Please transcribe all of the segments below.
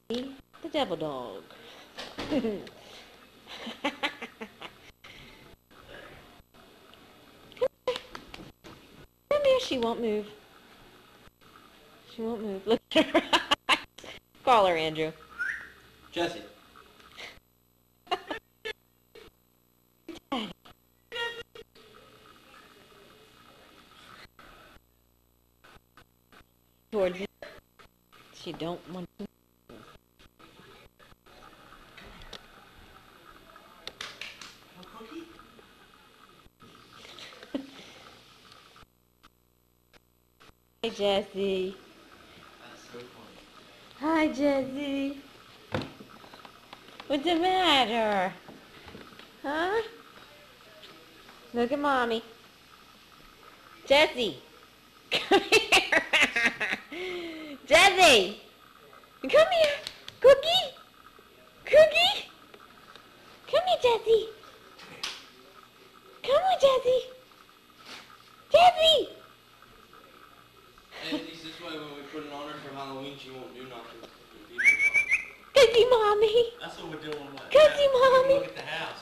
the devil dog. Come here, she won't move. She won't move. Look at her eyes. Call her, Andrew. Jessie. Towards you. She don't want to. Hi, Jessie. That's so funny. Hi, Jessie. What's the matter? Huh? Look at Mommy. Jessie. Come here. Jessie. Come here. Cookie. Cookie. Come here, Jessie. Come on, Jessie. Jessie. And at least this way when we put it on her for Halloween, she won't do nothing. Cookie, Mommy. That's what we're doing. Cookie, Mommy. Look at the house.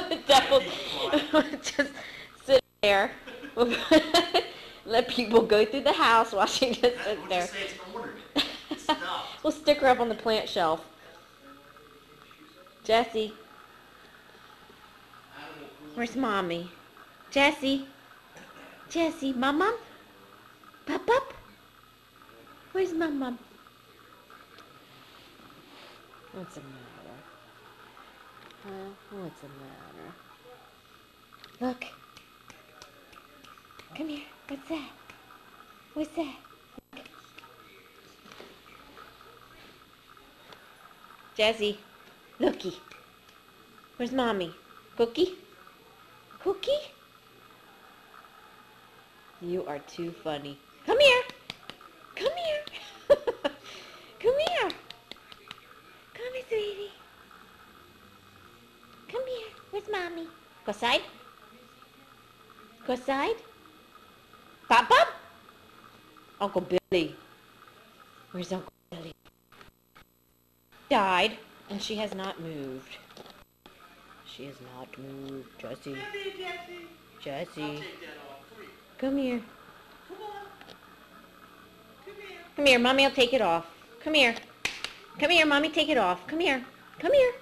The devil just sit there. Let people go through the house while she just sits there. We'll just say it's ordered. It's stuffed. We'll stick her up on the plant shelf. Jessie. Where's Mommy? Jessie. Jessie. Mum? Pup? Where's Mum? What's the matter? What's the matter? Look. Come here. What's that? What's that? Look. Jessie. Looky. Where's Mommy? Cookie? Cookie? You are too funny. Come here. Come here. Come here. Come here, sweetie. Come here. Where's Mommy? Go side. Go side. Pop. Uncle Billy. Where's Uncle Billy? Died, and she has not moved. She has not moved. Jessie. Jessie. Come here. Come here, Mommy will take it off. Come here. Come here, Mommy, take it off. Come here. Come here.